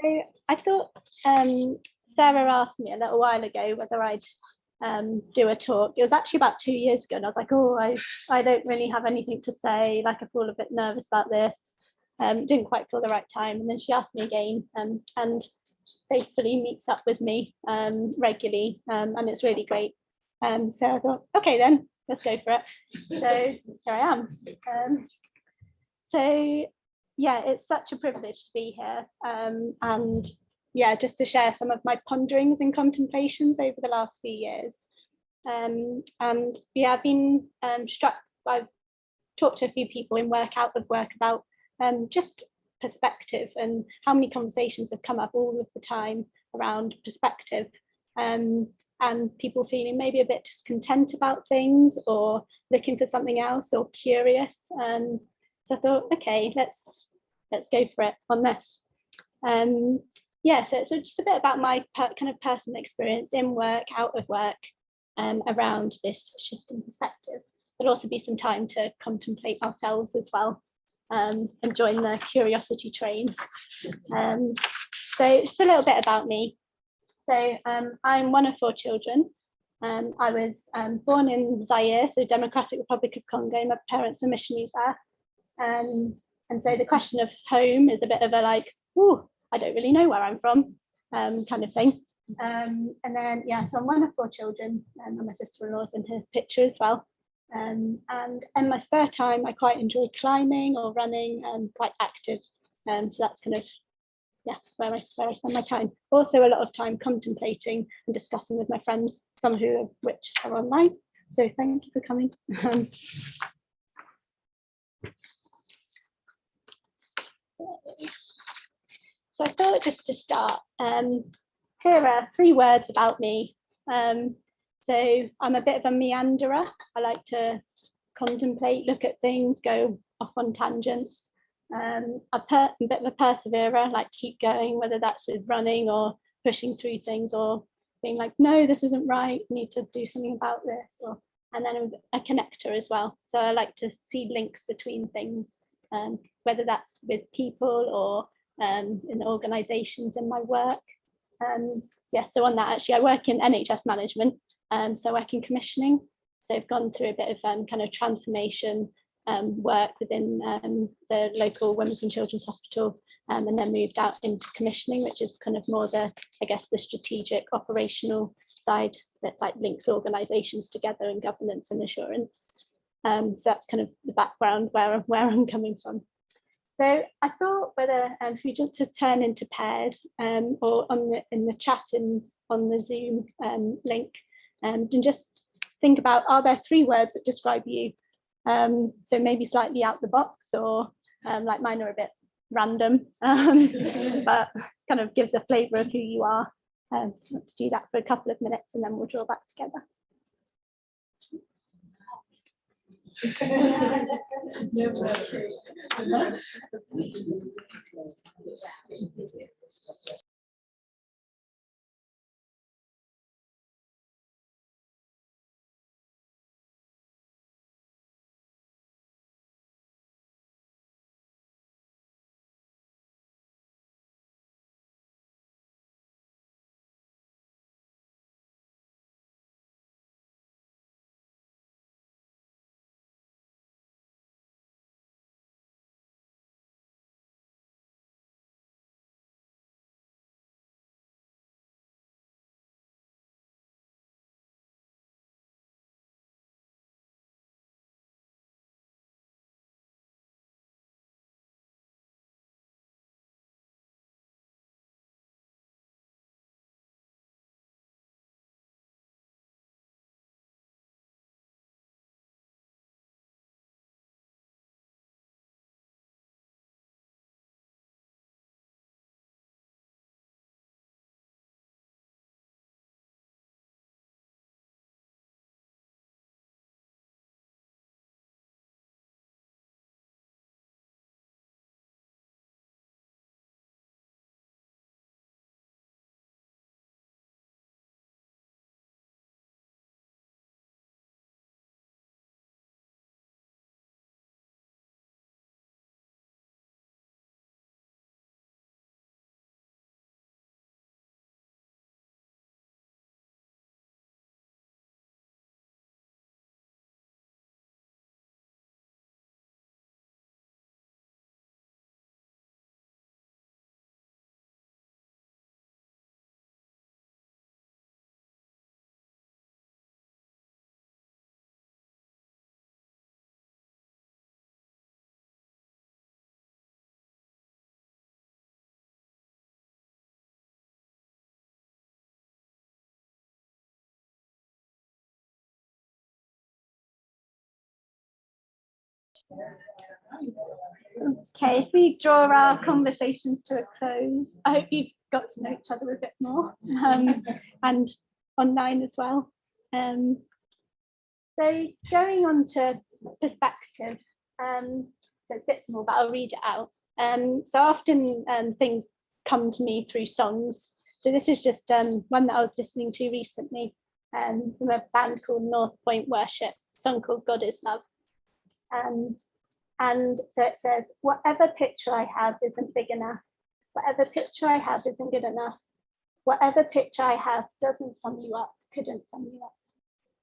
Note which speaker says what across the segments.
Speaker 1: So I thought Sarah asked me a little while ago whether I'd do a talk. It was actually about 2 years ago, and I was like, oh, I don't really have anything to say. Like, I feel a bit nervous about this. Didn't quite feel the right time. And then she asked me again, and faithfully meets up with me regularly, and it's really great. So I thought, okay, then let's go for it. So here I am. So yeah, it's such a privilege to be here, and yeah, just to share some of my ponderings and contemplations over the last few years. And yeah, I've been struck. I've talked to a few people in work, out of work, about just perspective and how many conversations have come up all of the time around perspective, and people feeling maybe a bit discontent about things or looking for something else or curious. So I thought, okay, let's go for it on this. Yeah, so just a bit about my kind of personal experience in work, out of work, around this shift in perspective. There'll also be some time to contemplate ourselves as well, and join the curiosity train. So just a little bit about me. So I'm one of 4 children. I was born in Zaire, so Democratic Republic of Congo. My parents were missionaries there. And so the question of home is a bit of a like, oh, I don't really know where I'm from, kind of thing. And then, yeah, so I'm one of 4 children, and my sister-in-law's in her picture as well. And in my spare time, I quite enjoy climbing or running, and quite active. So that's kind of, yeah, where I spend my time. Also a lot of time contemplating and discussing with my friends, some of which are online. So thank you for coming. So I thought, just to start, here are 3 words about me. So I'm a bit of a meanderer. I like to contemplate, look at things, go off on tangents. A bit of a perseverer, like keep going, whether that's with running or pushing through things, or being like, no, this isn't right, need to do something about this. And then I'm a connector as well. So I like to see links between things, whether that's with people or in organisations in my work. Yeah, so on that, actually, I work in NHS management, so I work in commissioning. So I've gone through a bit of kind of transformation work within the local Women's and Children's Hospital, and then moved out into commissioning, which is kind of more the, I guess, the strategic operational side that like links organisations together in governance and assurance. So that's kind of the background where I'm coming from. So I thought whether if you just to turn into pairs, or in the chat on the Zoom link, and just think about, are there 3 words that describe you? So maybe slightly out the box, or like mine are a bit random, but kind of gives a flavour of who you are. So let's do that for a couple of minutes, and then we'll draw back together. Okay, if we draw our conversations to a close, I hope you've got to know each other a bit more, and online as well. So going on to perspective, so it's bits more, but I'll read it out. So often things come to me through songs. So this is just one that I was listening to recently from a band called North Point Worship, a song called God is Love. And so it says, whatever picture I have isn't big enough. Whatever picture I have isn't good enough. Whatever picture I have doesn't sum you up, couldn't sum you up.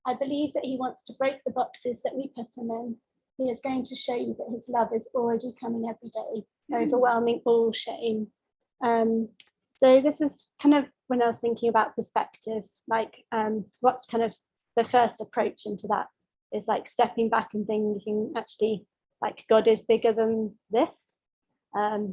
Speaker 1: I believe that he wants to break the boxes that we put him in. He is going to show you that his love is already coming every day, overwhelming all shame. So this is kind of when I was thinking about perspective, like what's kind of the first approach into that is like stepping back and thinking, actually, like God is bigger than this.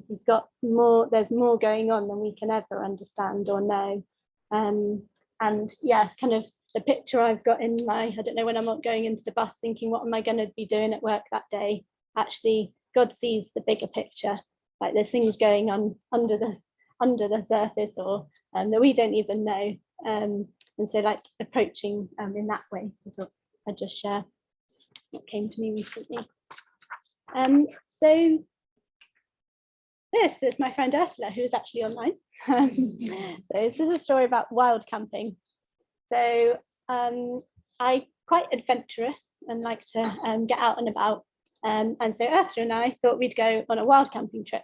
Speaker 1: He's got more, there's more going on than we can ever understand or know. And yeah, kind of the picture I've got in my, I don't know, when I'm not going into the bus thinking, what am I going to be doing at work that day? Actually, God sees the bigger picture. Like there's things going on under the surface or that we don't even know. And so like approaching in that way, I thought I'd just share what came to me recently. So this is my friend Ursula, who is actually online. So this is a story about wild camping. So I'm quite adventurous and like to get out and about. And so Ursula and I thought we'd go on a wild camping trip.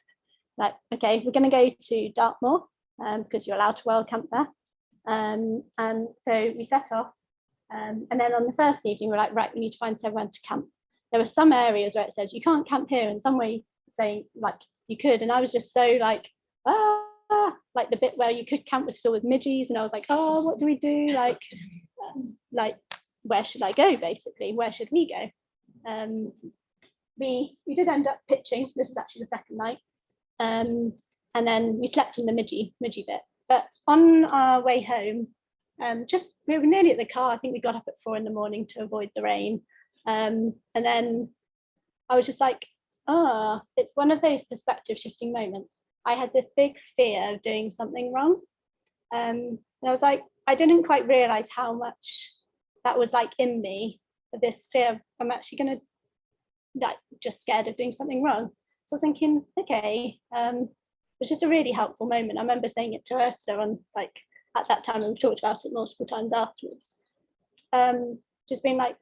Speaker 1: Like, okay, we're going to go to Dartmoor because you're allowed to wild camp there. And so we set off. And then on the first evening, we're like, right, we need to find somewhere to camp. There were some areas where it says you can't camp here, and some way saying like you could. And I was just so like, like the bit where you could camp was filled with midges, and I was like, oh, what do we do? Like where should I go? Basically, where should we go? We did end up pitching. This was actually the second night, and then we slept in the midgie bit. But on our way home, we were nearly at the car. I think we got up at 4 a.m. to avoid the rain. And then I was just like, it's one of those perspective shifting moments. I had this big fear of doing something wrong. And I was like, I didn't quite realize how much that was like in me, this fear of I'm actually going to like just scared of doing something wrong. So I was thinking, okay, it was just a really helpful moment. I remember saying it to Ursula on like at that time, and we talked about it multiple times afterwards. Just being like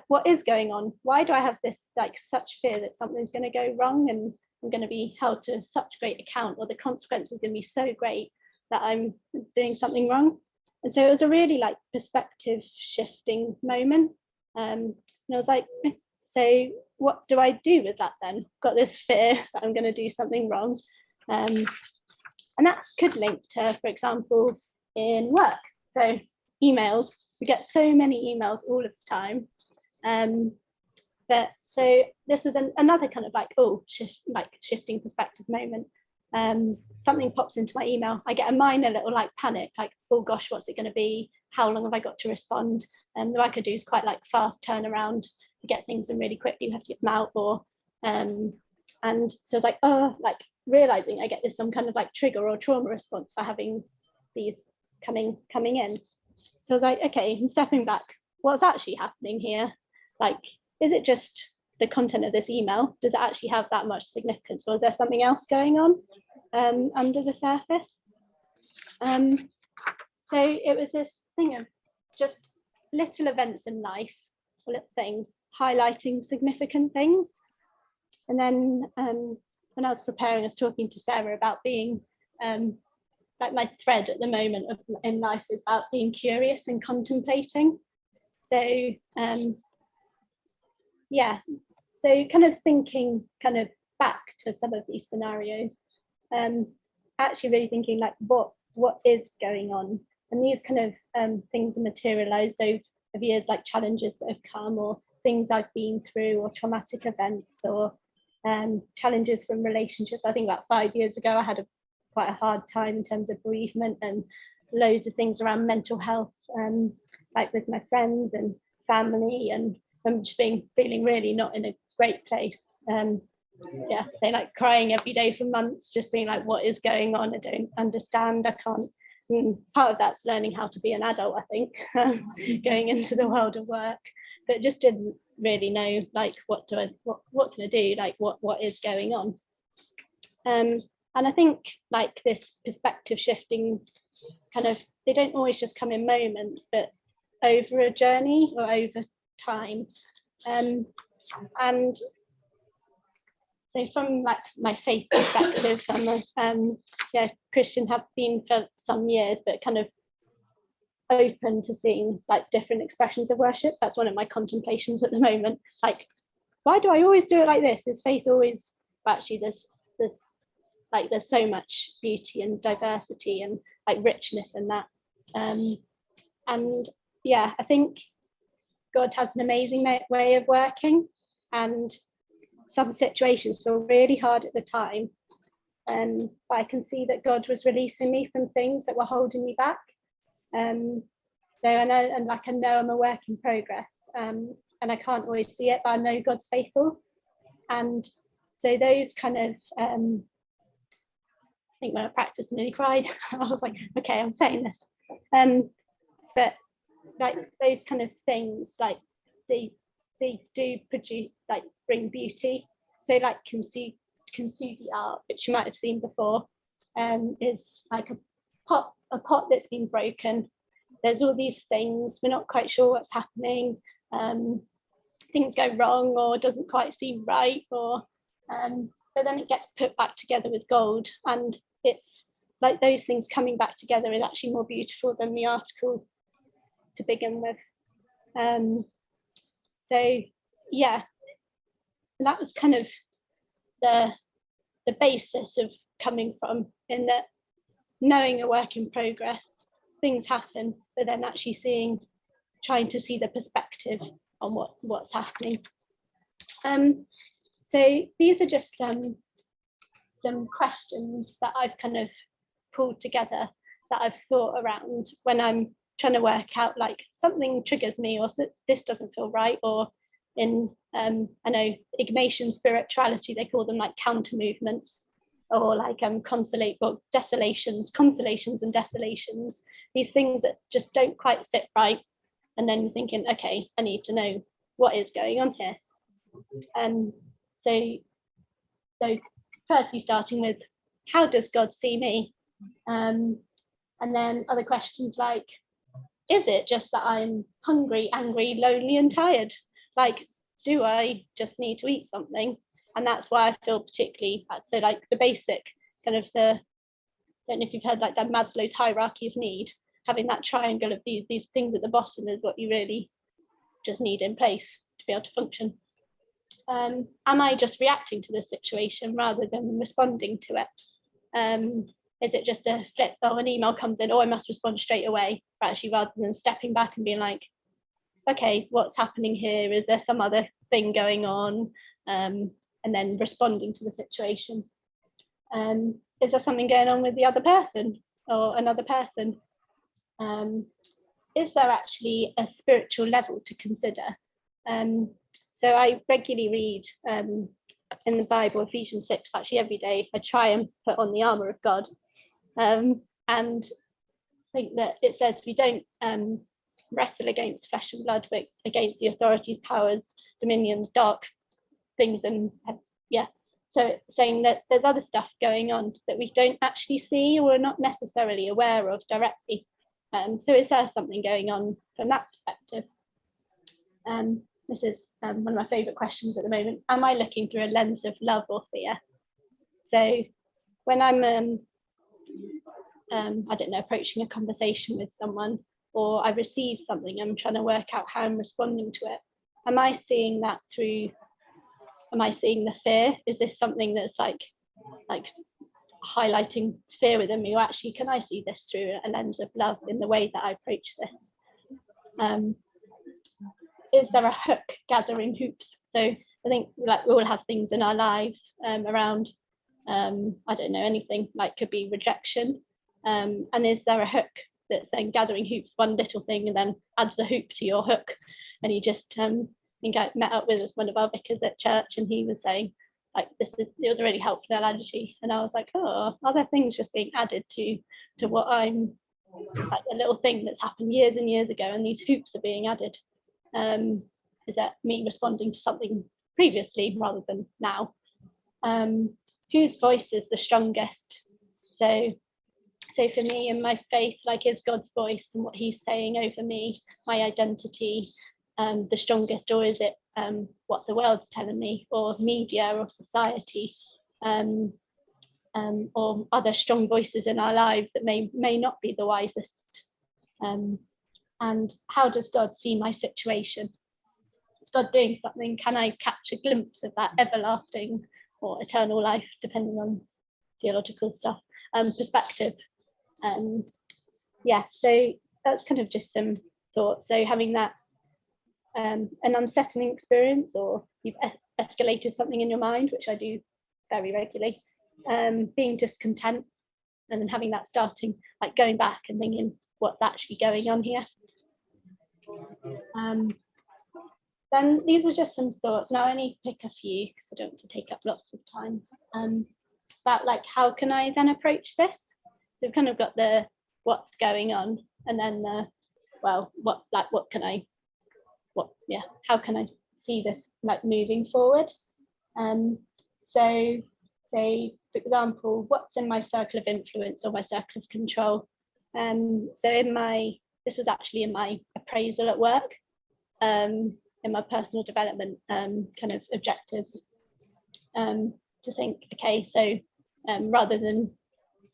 Speaker 1: what is going on? Why do I have this like such fear that something's going to go wrong and I'm going to be held to such great account, or the consequences are going to be so great that I'm doing something wrong? And so it was a really like perspective shifting moment. And I was like, so what do I do with that then? Got this fear that I'm going to do something wrong. And that could link to, for example, in work. So emails, we get so many emails all of the time. But so this was another kind of like, shifting perspective moment. Something pops into my email. I get a minor little like panic, like, oh gosh, what's it going to be? How long have I got to respond? And the work I do is quite like fast turnaround to get things in really quickly. You have to get them out, or and so it's like, like realizing I get this some kind of like trigger or trauma response for having these coming in. So I was like, okay, I'm stepping back. What's actually happening here? Like, is it just the content of this email? Does it actually have that much significance, or is there something else going on under the surface? So it was this thing of just little events in life, little things, highlighting significant things. And then when I was preparing, I was talking to Sarah about being like my thread at the moment in life is about being curious and contemplating. So yeah, so kind of thinking kind of back to some of these scenarios, actually really thinking like what is going on, and these kind of things are materialized over years, like challenges that have come, or things I've been through, or traumatic events, or challenges from relationships. I think about 5 years ago I had quite a hard time in terms of bereavement, and loads of things around mental health, like with my friends and family, and I'm just feeling really not in a great place. Yeah, they like crying every day for months, just being like, what is going on? I don't understand. I can't. And part of that's learning how to be an adult, I think, going into the world of work, but just didn't really know like what can I do, like what is going on. And I think like this perspective shifting kind of, they don't always just come in moments, but over a journey or over time. And so from like my faith perspective, I'm a Christian, have been for some years, but kind of open to seeing like different expressions of worship. That's one of my contemplations at the moment. Like, why do I always do it like this? Is faith always, well, actually there's so much beauty and diversity and like richness in that. And yeah, I think God has an amazing way of working, and some situations feel really hard at the time, but I can see that God was releasing me from things that were holding me back. So I know, and like I know I'm a work in progress, and I can't always see it, but I know God's faithful. And so those kind of, I think when I practiced and nearly cried, I was like, okay, I'm saying this. But like those kind of things, like they do produce, like bring beauty. So like kintsugi art, which you might have seen before, is like a pot that's been broken. There's all these things, we're not quite sure what's happening, things go wrong or doesn't quite seem right, or but then it gets put back together with gold, and it's like those things coming back together is actually more beautiful than the article to begin with. So yeah, that was kind of the basis of coming from, in that knowing a work in progress, things happen, but then actually trying to see the perspective on what's happening. So these are just some questions that I've kind of pulled together, that I've thought around when I'm trying to work out, like something triggers me, or this doesn't feel right, or in I know Ignatian spirituality, they call them like counter movements, or like consolations and desolations, these things that just don't quite sit right, and then you're thinking, okay, I need to know what is going on here. So firstly, starting with, how does God see me? And then other questions like, is it just that I'm hungry, angry, lonely and tired? Like, do I just need to eat something? And that's why I feel particularly bad. So like the basic kind of I don't know if you've heard like that Maslow's hierarchy of need, having that triangle of these things at the bottom is what you really just need in place to be able to function. Am I just reacting to the situation rather than responding to it? Is it just a flip, oh, an email comes in, oh, I must respond straight away, but actually rather than stepping back and being like, okay, what's happening here? Is there some other thing going on? And then responding to the situation. Is there something going on with the other person or another person? Is there actually a spiritual level to consider? So I regularly read in the Bible, Ephesians 6, actually every day. I try and put on the armour of God. And I think that it says we don't wrestle against flesh and blood, but against the authorities, powers, dominions, dark things. And yeah, so saying that there's other stuff going on that we don't actually see or are not necessarily aware of directly. So is there something going on from that perspective? This is one of my favourite questions at the moment. Am I looking through a lens of love or fear? So when I'm, I don't know, approaching a conversation with someone, or I receive something, I'm trying to work out how I'm responding to it. Am I seeing that through, am I seeing the fear? Is this something that's like highlighting fear within me, or actually can I see this through a lens of love in the way that I approach this? Is there a hook gathering hoops? So I think like we all have things in our lives around, I don't know, anything, like could be rejection, and is there a hook that's then gathering hoops, one little thing, and then adds a hoop to your hook, and you just think I met up with one of our vicars at church, and he was saying, like, it was a really helpful analogy. And I was like, oh, are there things just being added to what I'm, like a little thing that's happened years and years ago, and these hoops are being added? Is that me responding to something previously rather than now? Whose voice is the strongest? So for me in my faith, like, is God's voice and what he's saying over me, my identity, the strongest, or is it what the world's telling me, or media, or society, or other strong voices in our lives that may not be the wisest? And how does God see my situation? Is God doing something? Can I catch a glimpse of that everlasting or eternal life, depending on theological stuff, perspective? Yeah, so that's kind of just some thoughts. So having that an unsettling experience, or you've escalated something in your mind, which I do very regularly, being discontent, and then having that starting, like going back and thinking, what's actually going on here? Then these are just some thoughts. Now I only pick a few because I don't want to take up lots of time. About like, how can I then approach this? So we've kind of got the what's going on, and then the, well, how can I see this like moving forward? So say, for example, what's in my circle of influence or my circle of control? So this was actually in my appraisal at work, in my personal development kind of objectives, to think, okay, so rather than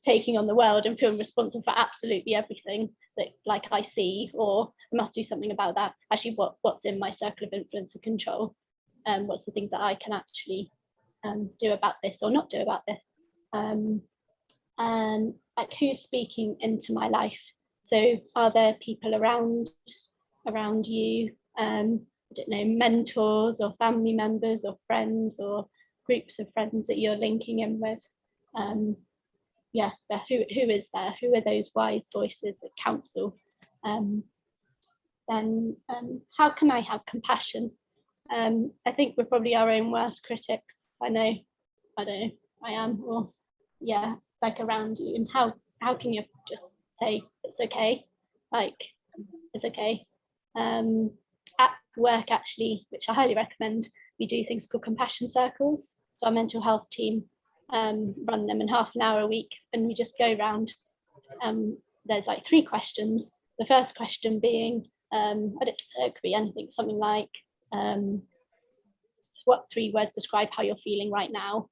Speaker 1: taking on the world and feeling responsible for absolutely everything that like I see, or I must do something about that, actually what's in my circle of influence and control, what's the things that I can actually do about this or not do about this, and like who's speaking into my life. So are there people around you, I don't know, mentors or family members or friends or groups of friends that you're linking in with? Yeah, who is there? Who are those wise voices that counsel? Then how can I have compassion? I think we're probably our own worst critics. I don't know, I am, or yeah, like around you. And how can you just say it's okay? Like, it's okay. At work, actually, which I highly recommend, we do things called compassion circles. So our mental health team run them in half an hour a week, and we just go around. There's like 3 questions. The first question being, it could be anything, something like, what 3 words describe how you're feeling right now?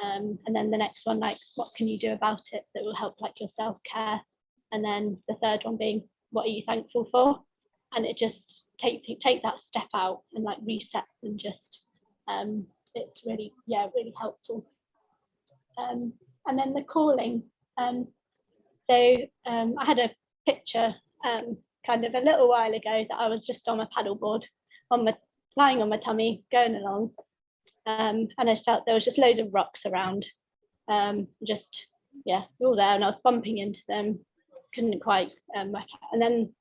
Speaker 1: And then the next one, like, what can you do about it that will help like your self-care? And then the third one being, what are you thankful for? And it just take that step out and like resets, and just it's really helpful. And then the calling. So I had a picture kind of a little while ago that I was just on my paddleboard, lying on my tummy, going along, and I felt there was just loads of rocks around, just all there, and I was bumping into them, couldn't quite work out. And then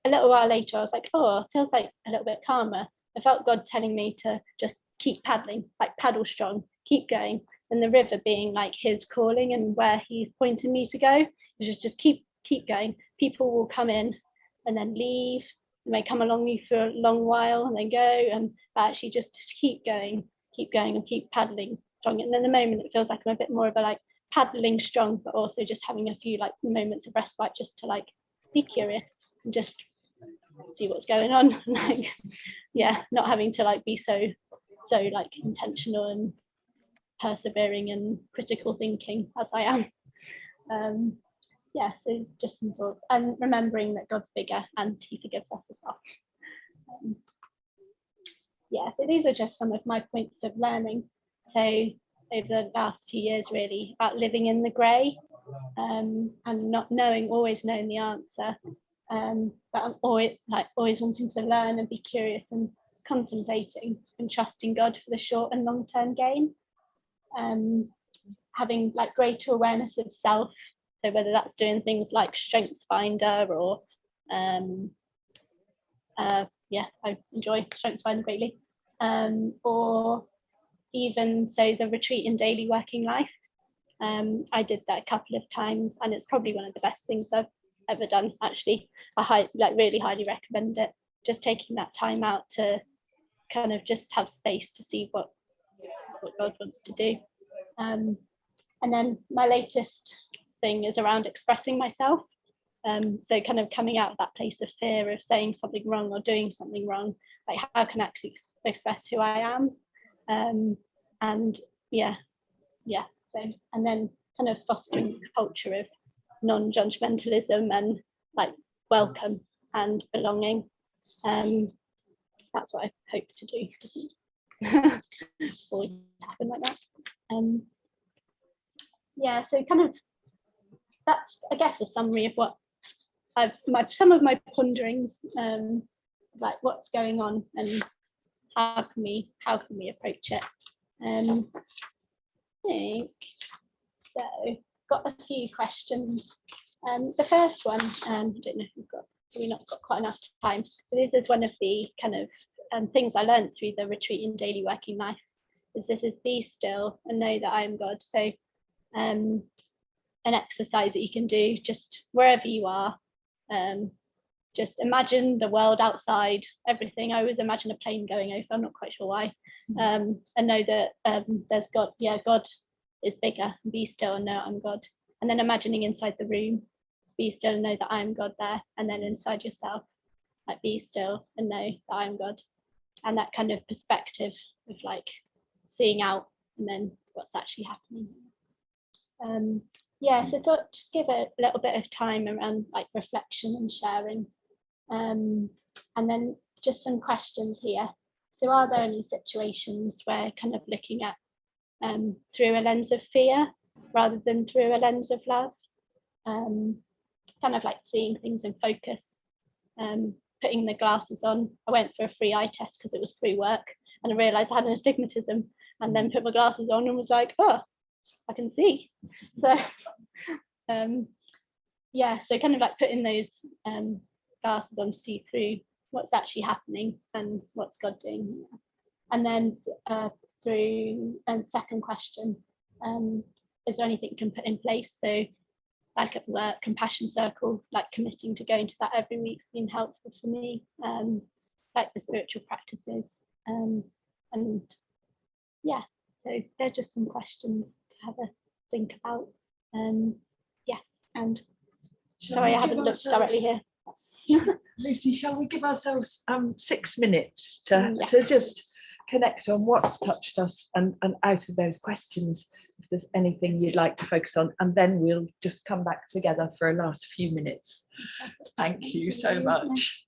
Speaker 1: a little while later I was like, oh, it feels like a little bit calmer. I felt God telling me to just keep paddling, like paddle strong, keep going, and the river being like his calling and where he's pointing me to go, just keep going. People will come in and then leave, and they come along you for a long while and then go, and actually just keep going and keep paddling strong. And then the moment it feels like I'm a bit more of a like paddling strong, but also just having a few like moments of respite, just to like be curious and just see what's going on. Like, yeah, not having to like be so like intentional and persevering and critical thinking as I am. Yeah, so just some thoughts, and remembering that God's bigger and he forgives us as well. Yeah, so these are just some of my points of learning. So over the last few years, really, about living in the grey, and not always knowing the answer, but I'm always wanting to learn and be curious and contemplating and trusting God for the short and long-term gain. Having like greater awareness of self, so whether that's doing things like Strengths Finder or I enjoy strength finder greatly. Or even so the retreat in daily working life. I did that a couple of times, and it's probably one of the best things I've ever done, actually. I really highly recommend it. Just taking that time out to kind of just have space to see what God wants to do. And then my latest thing is around expressing myself. So kind of coming out of that place of fear of saying something wrong or doing something wrong, like how can I actually express who I am? And so, and then kind of fostering a culture of non-judgmentalism and like welcome and belonging. That's what I hope to do. Or happen like that. So kind of that's, I guess, a summary of what some of my ponderings, like what's going on and how can we approach it. I think so. Got a few questions. The first one, I don't know if we've not got quite enough time, but this is one of the kind of things I learned through the retreat in daily working life. This is be still and know that I am God. So an exercise that you can do just wherever you are. Just imagine the world outside, everything. I always imagine a plane going over, I'm not quite sure why. And know that there's God. God is bigger. Be still and know I'm God. And then imagining inside the room, be still and know that I'm God there. And then inside yourself, like be still and know that I'm God. And that kind of perspective of like seeing out and then what's actually happening. So I thought just give a little bit of time around like reflection and sharing. And then just some questions here. So are there any situations where kind of looking at through a lens of fear rather than through a lens of love? Kind of like seeing things in focus, putting the glasses on. I went for a free eye test because it was through work, and I realised I had an astigmatism, and then put my glasses on and was like, oh, I can see. So so kind of like putting those glasses on to see through what's actually happening and what's God doing. And then through second question, is there anything you can put in place? So like at work, compassion circle, like committing to going to that every week's been helpful for me, like the spiritual practices. So they're just some questions to have a think about. And sorry, I haven't looked directly here.
Speaker 2: Lucy, shall we give ourselves 6 minutes to just connect on what's touched us, and out of those questions, if there's anything you'd like to focus on, and then we'll just come back together for a last few minutes. Thank you so much.